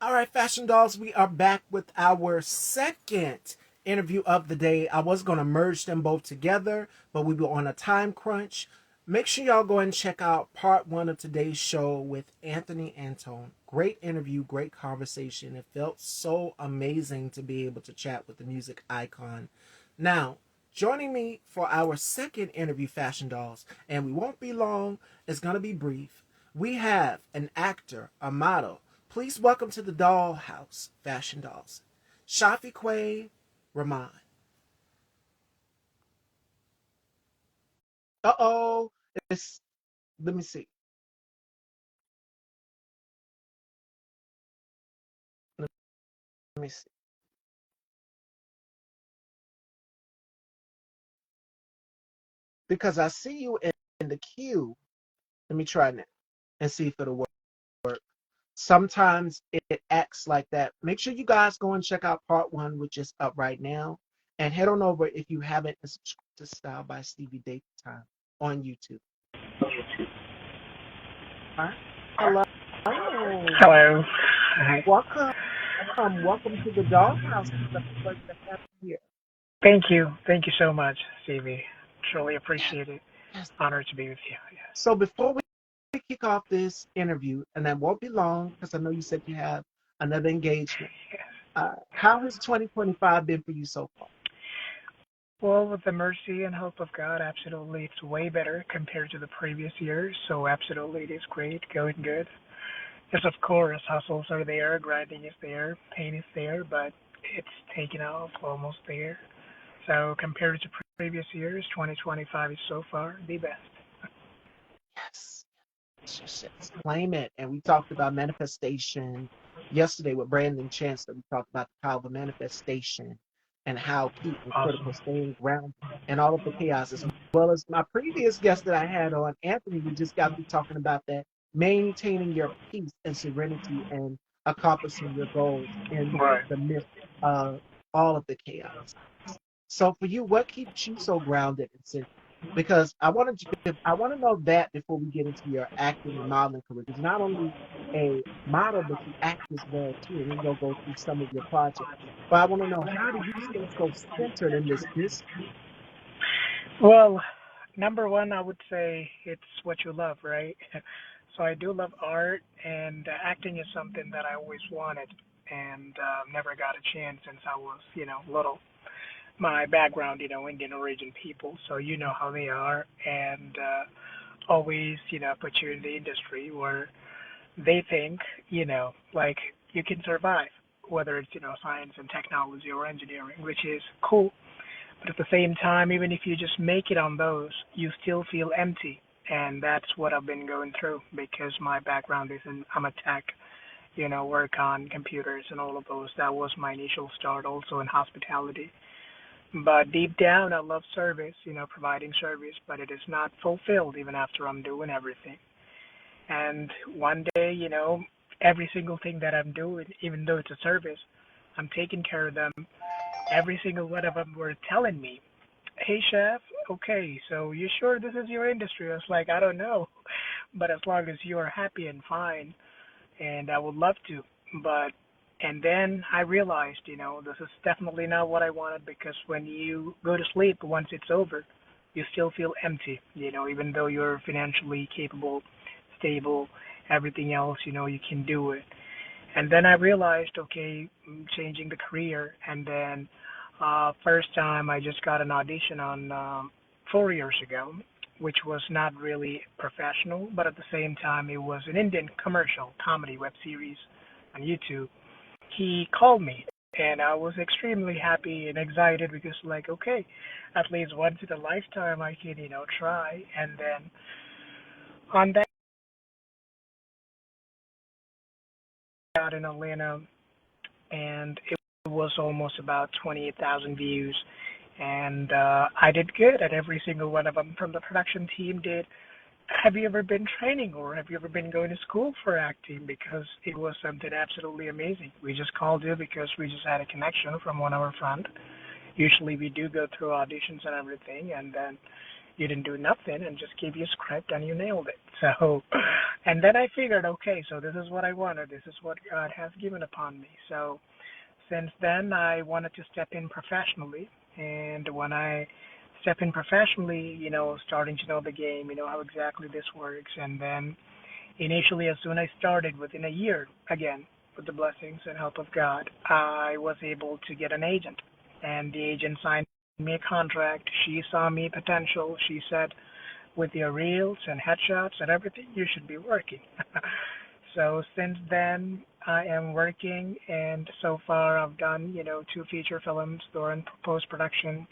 All right, Fashion Dolls, we are back with our second interview of the day. I was going to merge them both together, but we were on a time crunch. Make sure y'all go and check out part one of today's show with Anthony Antone. Great interview, great conversation. It felt so amazing to be able to chat with the music icon. Now, joining me for our second interview, Fashion Dolls, and we won't be long, it's going to be brief. We have an actor, a model. Please welcome to the dollhouse, Fashion Dolls, Shafeeque Rahman. Uh-oh. It's, let me see. Let me see. Because I see you in the queue. Let me try now and see if it'll work. Sometimes it acts like that. Make sure you guys go and check out part one, which is up right now. And head on over if you haven't and subscribe to Style by Stevie Daytime on YouTube. All right. Hello. Hello. Hi. Welcome. Welcome to the dollhouse. It's a pleasure to have you here. Thank you. Thank you so much, Stevie. Truly Yes. appreciate it. Yes. Honored to be with you. So before we kick off this interview, and that won't be long because I know you said you have another engagement. Yes. How has 2025 been for you so far? Well, with the mercy and help of God, absolutely, it's way better compared to the previous years. So absolutely, it is great, going good. Yes, of course, hustles are there, grinding is there, pain is there, but it's taken off, almost there. So compared to previous years, 2025 is so far the best. Yes. Yes. Claim it. And we talked about manifestation yesterday with Brandon Chancellor. We talked about the power of manifestation and how key and critical Awesome. staying grounded and all of the chaos, as well as my previous guest that I had on, Anthony. We just got through talking about that, maintaining your peace and serenity and accomplishing your goals in Right. the midst of all of the chaos. So for you, what keeps you so grounded and centered? Because I want to know that before we get into your acting and modeling career. Because you're not only a model, but you act as well too. And then we'll go through some of your projects. But I want to know, how do you stay so centered in this business? Well, number one, I would say it's what you love, right? So I do love art, and acting is something that I always wanted, and never got a chance since I was, little. My background, Indian origin people, so you know how they are, and always, put you in the industry where they think, like you can survive, whether it's, science and technology or engineering, which is cool. But at the same time, even if you just make it on those, you still feel empty. And that's what I've been going through because my background is I'm a tech, work on computers and all of those. That was my initial start also in hospitality. But deep down, I love service, providing service, but it is not fulfilled even after I'm doing everything. And one day, every single thing that I'm doing, even though it's a service, I'm taking care of them. Every single one of them were telling me, "Hey, chef, okay, so you sure this is your industry?" I was like, "I don't know, but as long as you are happy and fine, and I would love to." But and then I realized, this is definitely not what I wanted because when you go to sleep, once it's over, you still feel empty, even though you're financially capable, stable, everything else, you can do it. And then I realized, okay, changing the career. And then first time I just got an audition on 4 years ago, which was not really professional, but at the same time it was an Indian commercial comedy web series on YouTube. He called me, and I was extremely happy and excited because like, okay, at least once in a lifetime I can, try. And then on that out in Atlanta, and it was almost about 28,000 views. And I did good at every single one of them from the production team did. Have you ever been training or have you ever been going to school for acting? Because it was something absolutely amazing. We just called you because we just had a connection from one of our friends. Usually we do go through auditions and everything, and then You didn't do nothing and just gave you a script and you nailed it. So, and then I figured, okay, so this is what I wanted. This is what God has given upon me. So since then, I wanted to step in professionally. And when I step in professionally, starting to know the game, how exactly this works. And then initially, as soon as I started, within a year, again, with the blessings and help of God, I was able to get an agent. And the agent signed me a contract. She saw me potential. She said, with your reels and headshots and everything, you should be working. So since then, I am working, and so far I've done, two feature films. They're in post production.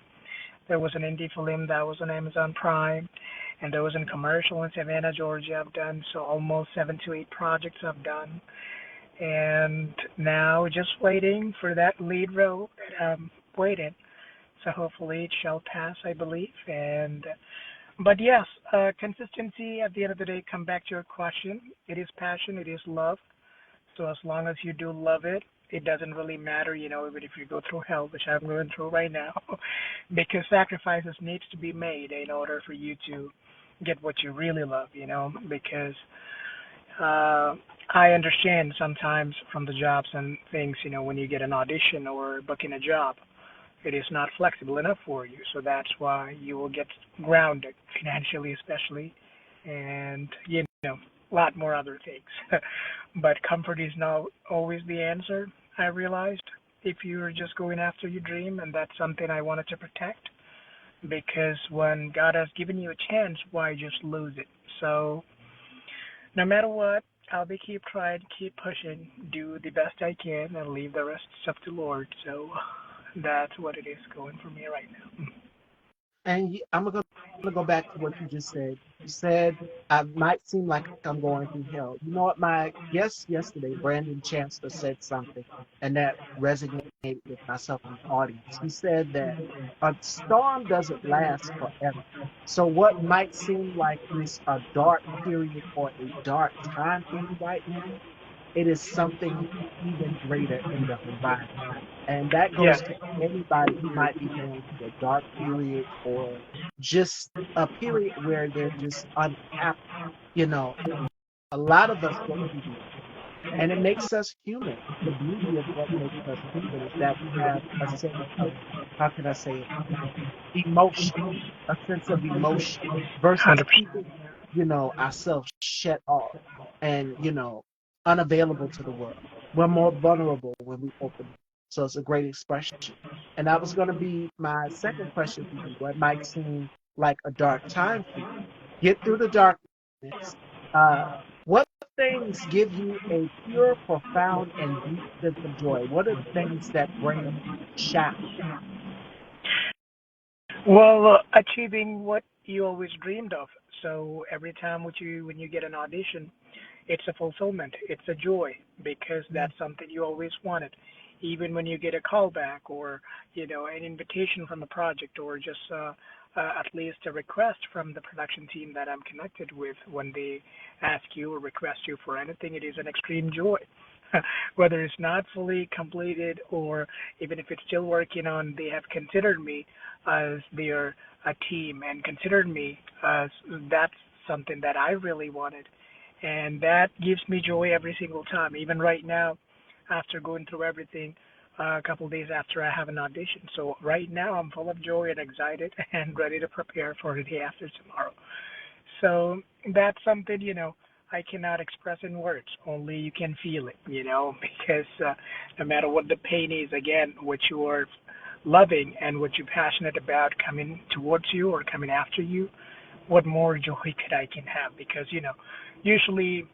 There was an indie film that was on Amazon Prime, and there was a commercial in Savannah, Georgia. I've done so almost 7 to 8 projects I've done, and now just waiting for that lead role that I'm waiting. So hopefully it shall pass, I believe. And but yes, consistency at the end of the day. Come back to your question. It is passion. It is love. So as long as you do love it, it doesn't really matter, even if you go through hell, which I'm going through right now, because sacrifices needs to be made in order for you to get what you really love, because I understand sometimes from the jobs and things, when you get an audition or booking a job, it is not flexible enough for you. So that's why you will get grounded financially, especially, and a lot more other things. But comfort is not always the answer. I realized if you're just going after your dream, and that's something I wanted to protect, because when God has given you a chance, why just lose it? So no matter what, I'll be keep trying, keep pushing, do the best I can, and leave the rest up to Lord. So that's what it is going for me right now. And I'm going to go back to what you just said. You said, I might seem like I'm going through hell. You know what? My guest yesterday, Brandon Chancellor, said something, and that resonated with myself in the audience. He said that a storm doesn't last forever. So, what might seem like it's a dark period or a dark time for you right now, it is something even greater in the horizon. And that Yeah, goes to anybody who might be going through a dark period or just a period where they're just unhappy. You know, a lot of us go through these, and it makes us human. The beauty of what makes us human is that we have a sense of, how can I say it, emotion, a sense of emotion versus 100%. keeping, ourselves shut off and, unavailable to the world. We're more vulnerable when we open it. So it's a great expression. And that was going to be my second question for you. What might seem like a dark time for you? Get through the darkness. Uh, what things give you a pure, profound, and deep sense of joy? What are the things that bring shout? Well, achieving what you always dreamed of. So every time when you get an audition, it's a fulfillment. It's a joy because that's something you always wanted. Even when you get a call back or an invitation from a project or just at least a request from the production team that I'm connected with, when they ask you or request you for anything, it is an extreme joy. Whether it's not fully completed or even if it's still working on, they have considered me as their a team and considered me as that's something that I really wanted. And that gives me joy every single time. Even right now, after going through everything, a couple of days after I have an audition. So right now I'm full of joy and excited and ready to prepare for the day after tomorrow. So that's something, I cannot express in words. Only you can feel it, because no matter what the pain is, again, what you are loving and what you're passionate about coming towards you or coming after you, what more joy could I can have? Because, usually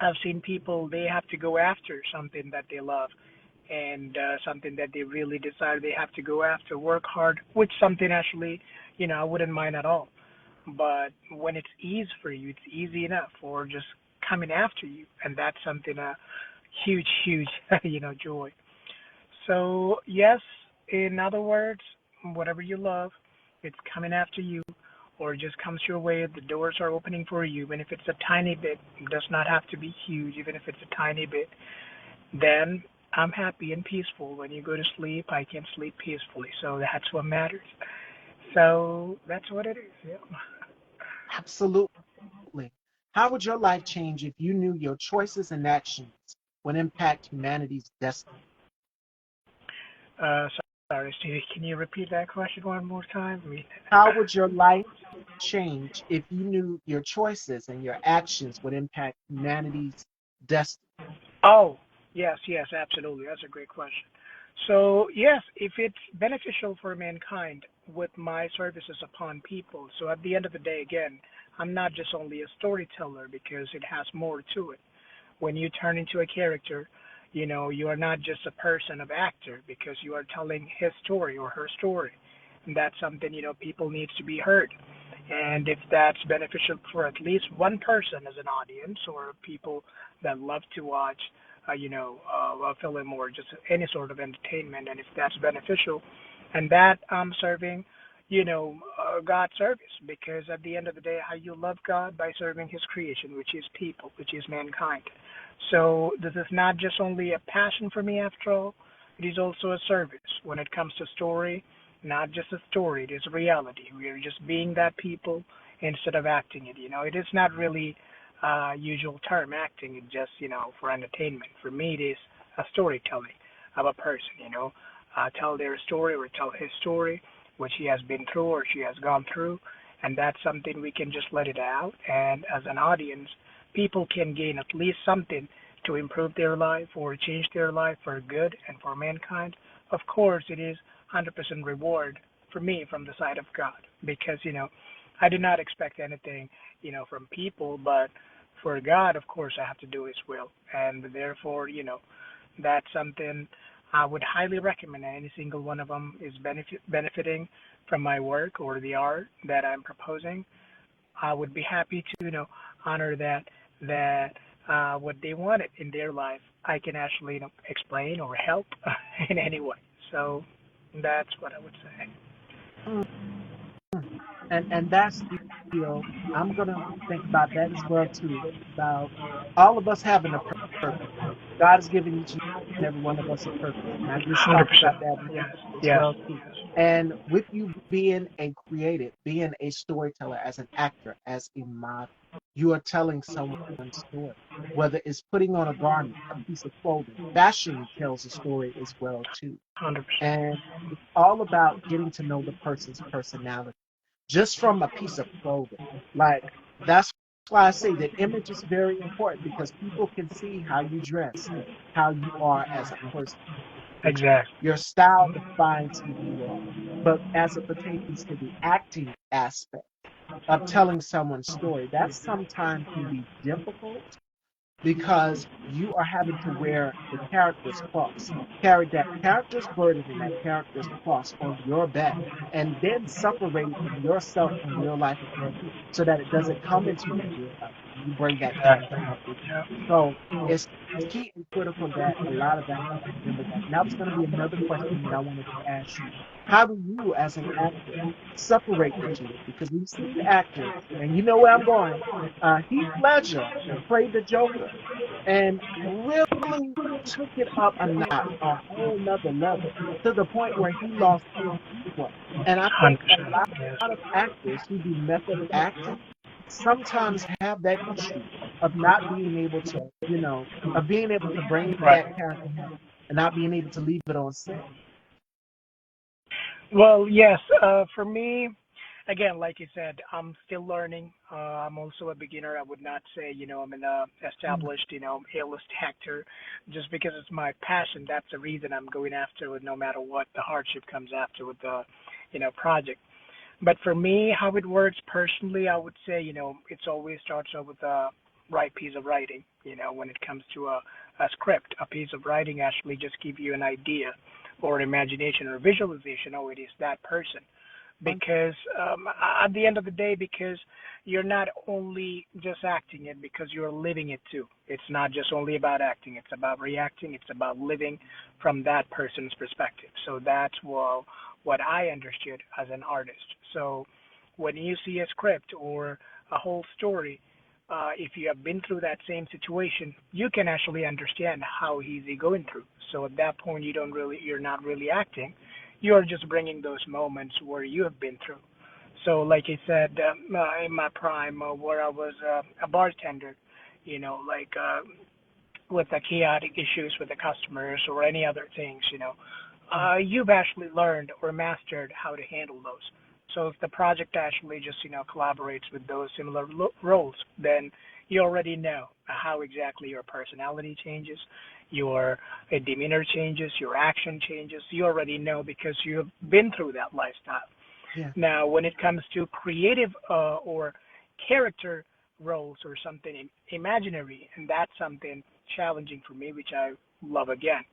I've seen people, they have to go after something that they love and something that they really desire. They have to go after, work hard, which something actually, I wouldn't mind at all. But when it's easy for you, it's easy enough or just coming after you. And that's something, huge, huge, joy. So, yes, in other words, whatever you love, it's coming after you or it just comes your way. The doors are opening for you. Even if it's a tiny bit, it does not have to be huge, even if it's a tiny bit, then I'm happy and peaceful. When you go to sleep, I can sleep peacefully. So that's what matters. So that's what it is. Yeah. Absolutely. How would your life change if you knew your choices and actions would impact humanity's destiny? Uh, sorry, Stevie. Can you repeat that question one more time? I mean, How would your life change if you knew your choices and your actions would impact humanity's destiny? oh, yes, yes, absolutely. That's a great question. So, yes, if it's beneficial for mankind with my services upon people, so at the end of the day, again, I'm not just only a storyteller because it has more to it. When you turn into a character, you are not just a person of actor because you are telling his story or her story. And that's something, people needs to be heard. And if that's beneficial for at least one person as an audience or people that love to watch, a film or just any sort of entertainment, and if that's beneficial, and that I'm serving, God's service, because at the end of the day, how you love God by serving His creation, which is people, which is mankind. So this is not just only a passion for me after all, it is also a service. When it comes to story, not just a story, it is a reality. We are just being that people instead of acting it. It is not really usual term acting. It just, for entertainment. For me, it is a storytelling of a person, tell their story or tell his story, what he has been through or she has gone through. And that's something we can just let it out. And as an audience, people can gain at least something to improve their life or change their life for good and for mankind. Of course, it is 100% reward for me from the side of God because, I do not expect anything, from people, but for God, of course, I have to do His will. And therefore, that's something I would highly recommend. Any single one of them is benefiting from my work or the art that I'm proposing. I would be happy to, honor that what they wanted in their life, I can actually, explain or help in any way. So that's what I would say. Mm. And that's I'm gonna think about that as well too. About all of us having a purpose. God has given each and every one of us a purpose, and I just talked about 100%. that Yes, as yes, well too. yes. And with you being a creative, being a storyteller, as an actor, as a model, you are telling someone's story. Whether it's putting on a garment, a piece of clothing, fashion tells a story as well too. 100%. And it's all about getting to know the person's personality just from a piece of clothing. Like that's why I say that image is very important because people can see how you dress, how you are as a person. Exactly. Your style defines who you are. But as it pertains to the acting aspect of telling someone's story, that sometimes can be difficult because you are having to wear the character's cross, carry that character's burden and that character's cross on your back, and then separate it from yourself in real life again so that it doesn't come into your real life. You bring that character Exactly. up with you. Yeah. So it's key and critical that a lot of actors remember that. And that was going to be another question that I wanted to ask you. How do you, as an actor, separate the two? Because we've seen actors, and you know where I'm going. Heath Ledger played the Joker and really took it up a notch, a whole nother level, to the point where he lost his ego. And I think a 100%. Yes. lot of actors who do method acting sometimes have that issue of not being able to, of being able to bring Right. that character home and not being able to leave it on set. Well, yes. For me, again, like you said, I'm still learning. I'm also a beginner. I would not say, I'm an established, A-list actor. Just because it's my passion, that's the reason I'm going after it, no matter what the hardship comes after with the, project. But for me, how it works personally, I would say, it's always starts out with a right piece of writing. When it comes to a script, a piece of writing actually just give you an idea or imagination or visualization. Oh, it is that person. Because at the end of the day, because you're not only just acting it, because you're living it too. It's not just only about acting. It's about reacting. It's about living from that person's perspective. So that's what I understood as an artist. So when you see a script or a whole story, if you have been through that same situation, you can actually understand how he's going through. So at that point, you're not really acting. you're just bringing those moments where you have been through. So, like I said, in my prime, where I was a bartender, like with the chaotic issues with the customers or any other things, you've actually learned or mastered how to handle those. So if the project actually just, collaborates with those similar roles, then you already know how exactly your personality changes, your demeanor changes, your action changes. You already know because you've been through that lifestyle. Yeah. Now, when it comes to creative or character roles or something imaginary, and that's something challenging for me, which I love again.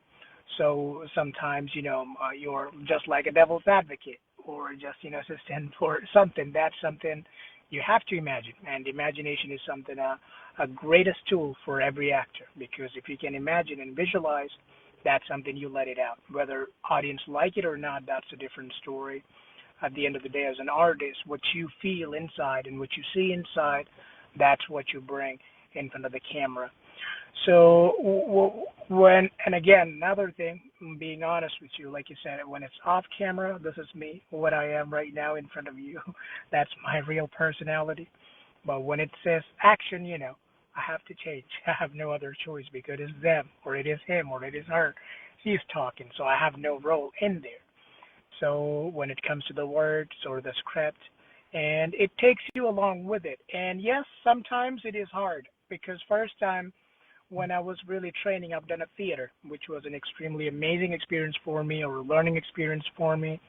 So sometimes, you're just like a devil's advocate or just, assistant for something. That's something you have to imagine. And imagination is something, a greatest tool for every actor, because if you can imagine and visualize, that's something you let it out. Whether audience like it or not, that's a different story. At the end of the day, as an artist, what you feel inside and what you see inside, that's what you bring in front of the camera. So when, and again, another thing, being honest with you, like you said, when it's off camera, this is me, what I am right now in front of you. That's my real personality. But when it says action, I have to change. I have no other choice because it's them or it is him or it is her. She's talking, so I have no role in there. So when it comes to the words or the script, and it takes you along with it. And yes, sometimes it is hard because first time when I was really training, I've done a theater, which was an extremely amazing experience for me or a learning experience for me.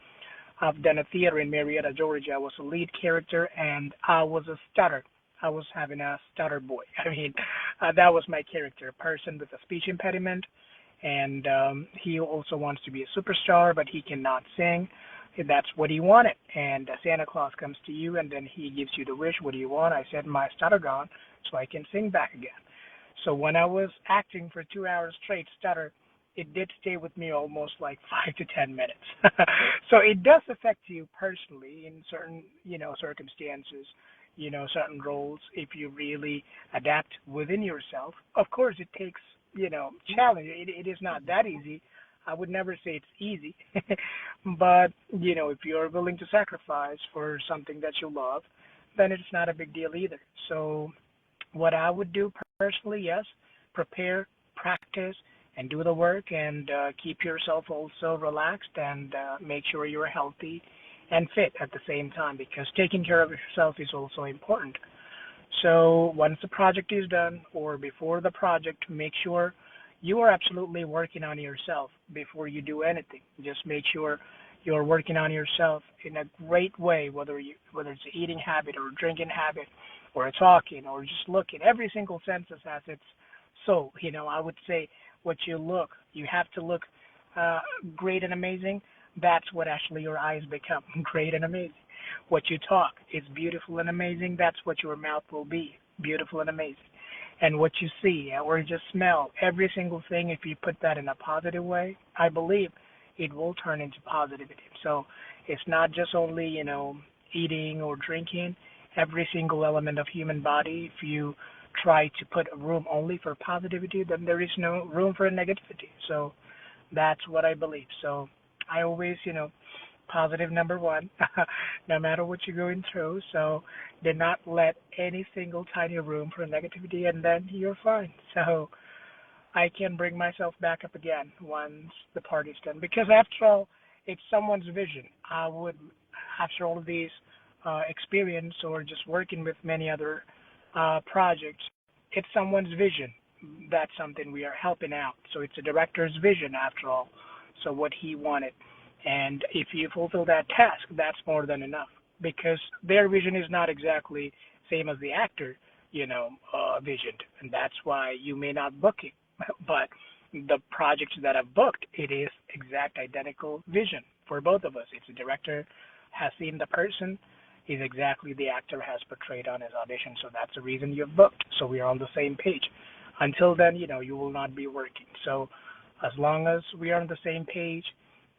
I've done a theater in Marietta, Georgia. I was a lead character and I was a stutter. I was having a stutter boy. I mean, that was my character, a person with a speech impediment. And he also wants to be a superstar, but he cannot sing. That's what he wanted. And Santa Claus comes to you and then he gives you the wish. What do you want? I said, my stutter gone so I can sing back again. So when I was acting for 2 hours straight stutter, it did stay with me almost like 5 to 10 minutes. So it does affect you personally in certain, circumstances, certain roles. If you really adapt within yourself, of course, it takes, challenge. It is not that easy. I would never say it's easy, but if you're willing to sacrifice for something that you love, then it's not a big deal either. So what I would do personally, yes, prepare, practice, and do the work, and keep yourself also relaxed and make sure you're healthy and fit at the same time because taking care of yourself is also important. So once the project is done or before the project, make sure you are absolutely working on yourself before you do anything. Just make sure you're working on yourself in a great way, whether it's an eating habit or a drinking habit or a talking or just looking. Every single senses has its soul. I would say what you look, you have to look uh, great and amazing. That's what actually your eyes become, great and amazing. What you talk is beautiful and amazing. That's what your mouth will be, beautiful and amazing. And what you see or just smell, every single thing, if you put that in a positive way, I believe it will turn into positivity. So it's not just only, eating or drinking. Every single element of human body, if you try to put a room only for positivity, then there is no room for negativity. So that's what I believe. So I always, positive number one, no matter what you're going through. So do not let any single tiny room for negativity, and then you're fine. So I can bring myself back up again once the party's done. Because after all, it's someone's vision. I would, after all of these experience or just working with many other projects, it's someone's vision. That's something we are helping out. So it's a director's vision after all. So what he wanted. And if you fulfill that task, that's more than enough because their vision is not exactly same as the actor, visioned. And that's why you may not book it. But the projects that I've booked, it is exact identical vision for both of us. If the director has seen the person, is exactly the actor has portrayed on his audition. So that's the reason you've booked. So we are on the same page. Until then, you will not be working. So as long as we are on the same page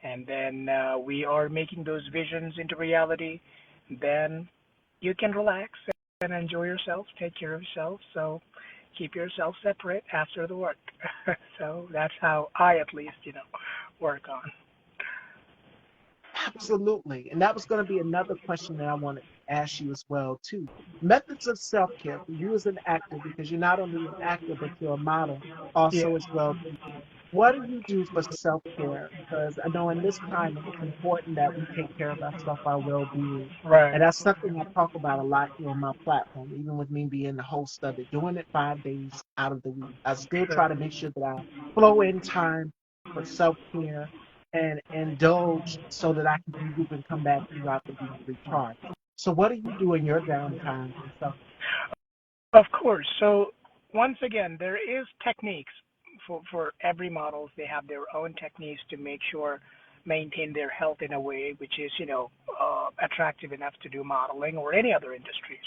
and then we are making those visions into reality, then you can relax and enjoy yourself, take care of yourself. So keep yourself separate after the work. So that's how I at least, work on. Absolutely. And that was going to be another question that I wanted to ask you as well, too. Methods of self-care for you as an actor, because you're not only an actor, but you're a model Yeah. also as well. What do you do for self-care? Because I know in this climate, it's important that we take care of ourselves, our well-being. Right. And that's something I talk about a lot here on my platform, even with me being the host of it, doing it 5 days out of the week. I still Sure. try to make sure that I flow in time for self-care and indulge so that I can regroup and come back throughout the week recharged. So what do you do in your downtime for self? Of course. So once again, there is techniques for every models. They have their own techniques to make sure maintain their health in a way which is attractive enough to do modeling or any other industries.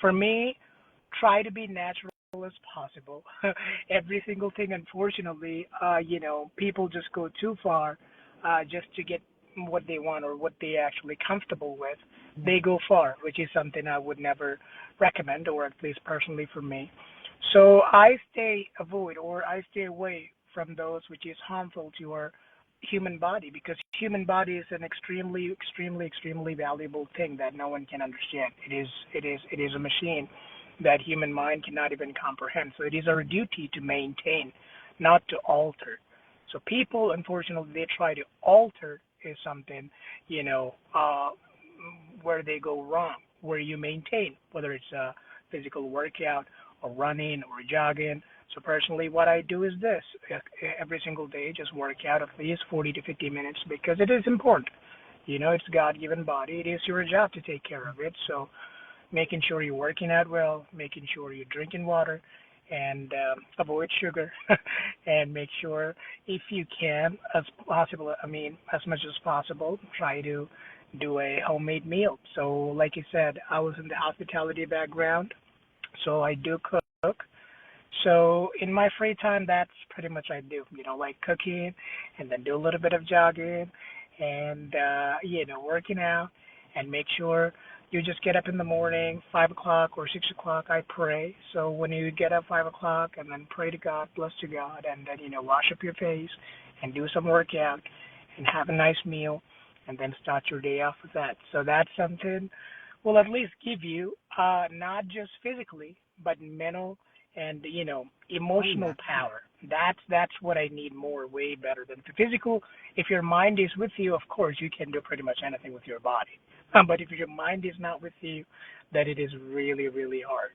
For me, try to be natural as possible. Every single thing, unfortunately, people just go too far just to get what they want or what they actually comfortable with. They go far, which is something I would never recommend, or at least personally for me. So I stay away from those which is harmful to our human body because human body is an extremely valuable thing that no one can understand. It is a machine that human mind cannot even comprehend. So it is our duty to maintain, not to alter. So people, unfortunately, they try to alter is something, you know, uh, where they go wrong, where you maintain, whether it's a physical workout or running or jogging. So personally, what I do is this: every single day, just work out at least 40 to 50 minutes because it is important. It's God-given body. It is your job to take care of it. So making sure you're working out well, making sure you're drinking water, and avoid sugar, and make sure if you can, as possible, I mean, as much as possible, try to do a homemade meal. So, like you said, I was in the hospitality background, so I do cook. So in my free time, that's pretty much I do. Like cooking, and then do a little bit of jogging, and working out, and make sure you just get up in the morning, 5 o'clock or 6 o'clock. I pray. So when you get up 5 o'clock, and then pray to God, bless to God, and then wash up your face, and do some workout, and have a nice meal, and then start your day off with that. So that's something will at least give you not just physically, but mental and Oh, emotional yeah. power. That's what I need more, way better than the physical. If your mind is with you, of course you can do pretty much anything with your body. But if your mind is not with you, then it is really hard.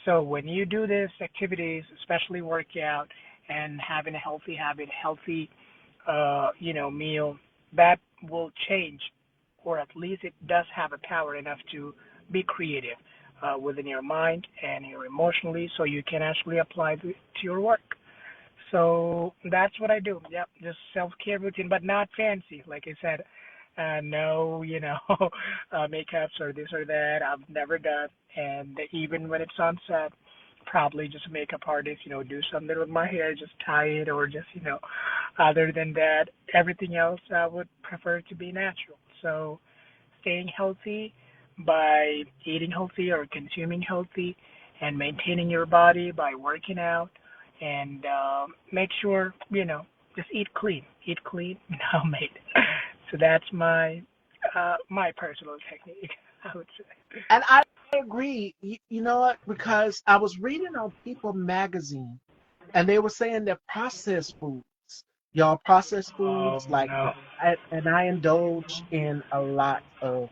So when you do this activities, especially workout and having a healthy habit, healthy meal, that will change, or at least it does have a power enough to be creative within your mind and your emotionally, so you can actually apply to your work. So that's what I do. Yep, just self-care routine, but not fancy. Like I said, no, makeups or this or that. I've never done. And even when it's on set, probably just a makeup artist, do something with my hair, just tie it or just, other than that, everything else I would prefer to be natural. So staying healthy by eating healthy or consuming healthy and maintaining your body by working out and make sure, just eat clean and homemade. So that's my personal technique, I would say. And I agree. You know what? Because I was reading on People magazine and they were saying that processed foods, y'all, processed Oh foods, like, no. and I indulge in a lot of,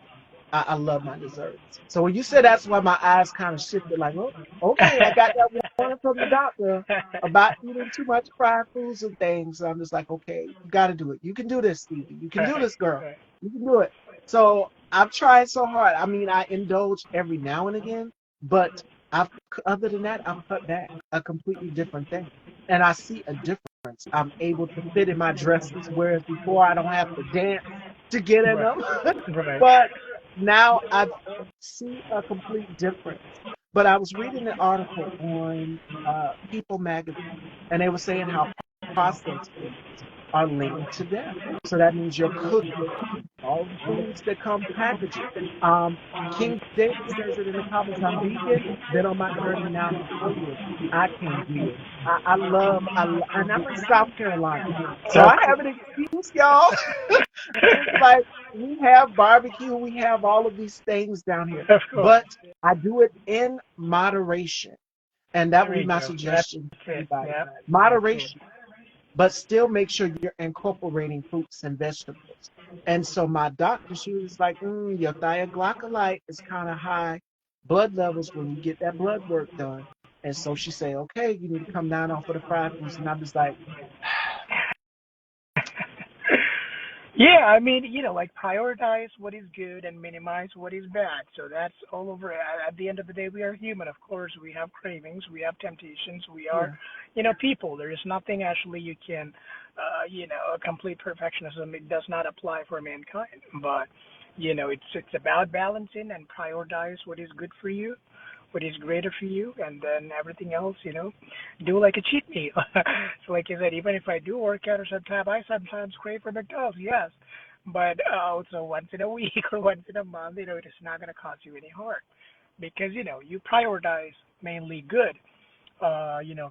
I love my desserts. So when you said that's why my eyes kind of shifted, like, oh, okay, I got that warning from the doctor about eating too much fried foods and things. So I'm just like, okay, you got to do it. You can do this, Stevie. You can do Right, this, girl. right. You can do it. So I'm trying so hard. I mean, I indulge every now and again, but I've, other than that, I've cut back a completely different thing. And I see a difference. I'm able to fit in my dresses, whereas before I don't have to dance to get in Right, them. right. But now I see a complete difference. But I was reading an article on People magazine, and they were saying how processed foods are linked to death. So that means you're cooking all the foods that come packaged. Um, King David says it in the comments. I'm vegan. Been on my journey now for 4 years. I can't do it. And I'm in South Carolina, so Of I have an excuse, y'all. It's like we have barbecue, we have all of these things down here, of course. but I do it in moderation. And that would There be you my go. That's suggestion to it. everybody. Yeah, that's it. Moderation, but still make sure you're incorporating fruits and vegetables. And so my doctor, she was like, your thioglycolite is kind of high blood levels when you get that blood work done. And so she said, okay, you need to come down off of the fried foods. And I was like, Yeah, I mean, like prioritize what is good and minimize what is bad. So that's all over. At the end of the day, we are human. Of course, we have cravings, we have temptations, we are, yeah, people. There is nothing actually you can, a complete perfectionism. It does not apply for mankind. But, it's about balancing and prioritize what is good for you, what is greater for you, and then everything else, do like a cheat meal. So like I said, even if I do work out or sometimes I sometimes crave for McDonald's, yes. But also once in a week or once in a month, it is not gonna cause you any harm. Because, you prioritize mainly good,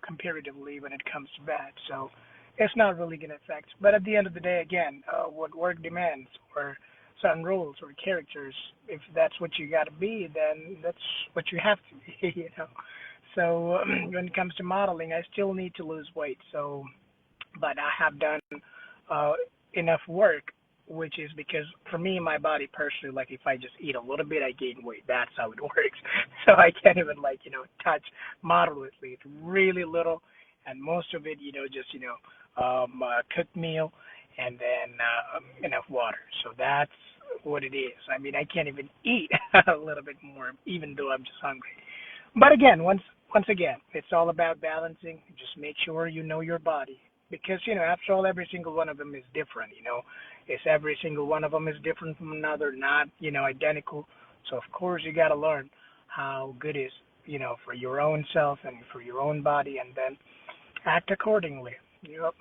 comparatively when it comes to bad. So it's not really gonna affect. But at the end of the day, again, what work demands or certain roles or characters, if that's what you got to be, then that's what you have to be, So when it comes to modeling, I still need to lose weight. So, but I have done uh, enough work, which is because for me, my body personally, like if I just eat a little bit, I gain weight. That's how it works. So I can't even like touch moderately. It's really little, and most of it, just cooked meal, and then enough water. So that's what it is. I mean, I can't even eat a little bit more, even though I'm just hungry. But again, once again, it's all about balancing. Just make sure you know your body, because after all, every single one of them is different. It's every single one of them is different from another, not identical. So of course you got to learn how good is for your own self and for your own body, and then act accordingly. Yep.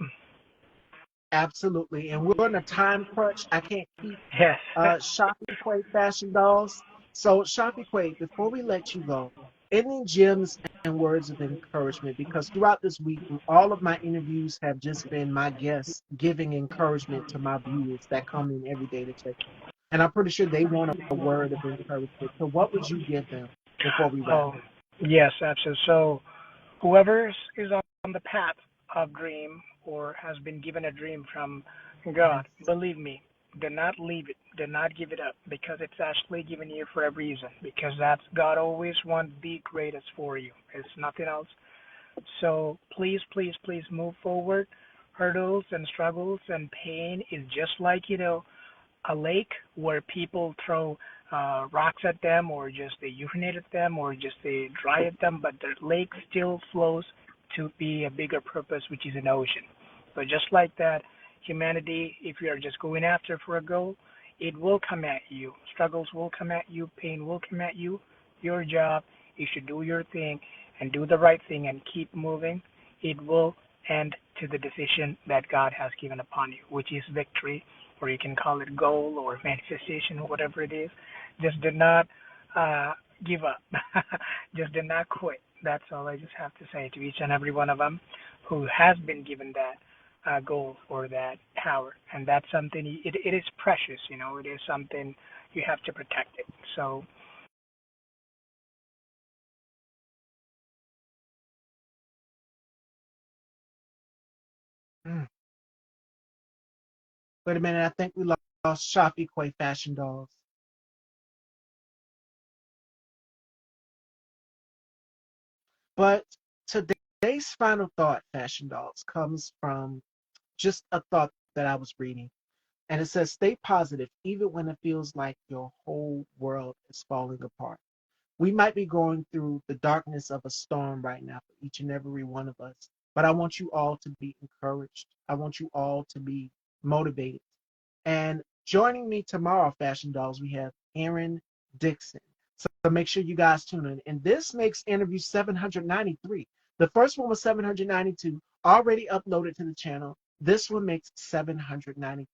absolutely. And we're in a time crunch. I can't keep Yes. Shafeeque fashion dolls. So Shafeeque, before we let you go, any gems and words of encouragement? Because throughout this week, all of my interviews have just been my guests giving encouragement to my viewers that come in every day to check. And I'm pretty sure they want a word of encouragement. So what would you give them before we wrap? Oh, yes, absolutely. So whoever is on the path of dream or has been given a dream from God, Yes. believe me, do not leave it. Do not give it up, because it's actually given you for a reason. Because that's God always wants the greatest for you. It's nothing else. So please, please, please move forward. Hurdles and struggles and pain is just like, a lake where people throw rocks at them, or just they urinate at them, or just they dry at them, but the lake still flows to be a bigger purpose, which is an ocean. So just like that, humanity, if you are just going after for a goal, it will come at you. Struggles will come at you. Pain will come at you. Your job is to do your thing and do the right thing and keep moving. It will end to the decision that God has given upon you, which is victory, or you can call it goal or manifestation or whatever it is. Just do not uh, give up. Just do not quit. That's all I just have to say to each and every one of them who has been given that goal or that power. And that's something, it is precious, it is something you have to protect it. So, Mm. Wait a minute. I think we lost Shafeeque fashion dolls. But today's final thought, fashion dolls, comes from just a thought that I was reading. And it says, stay positive even when it feels like your whole world is falling apart. We might be going through the darkness of a storm right now for each and every one of us. But I want you all to be encouraged. I want you all to be motivated. And joining me tomorrow, Fashion Dolls, we have Aaron Dixon. So make sure you guys tune in. And this makes interview 793. The first one was 792, already uploaded to the channel. This one makes 793.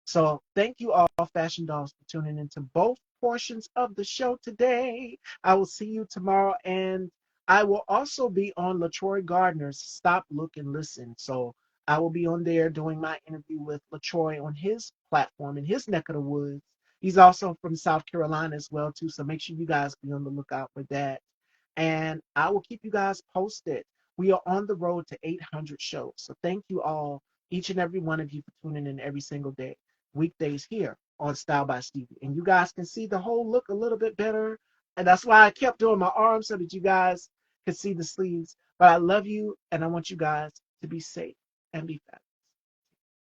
So thank you all, Fashion Dolls, for tuning into both portions of the show today. I will see you tomorrow, and I will also be on LaTroy Gardner's Stop, Look, and Listen. So I will be on there doing my interview with LaTroy on his platform in his neck of the woods. He's also from South Carolina as well, too. So make sure you guys be on the lookout for that. And I will keep you guys posted. We are on the road to 800 shows. So thank you all, each and every one of you, for tuning in every single day, weekdays here on Style by Stevie. And you guys can see the whole look a little bit better. And that's why I kept doing my arms so that you guys could see the sleeves. But I love you and I want you guys to be safe and be fast.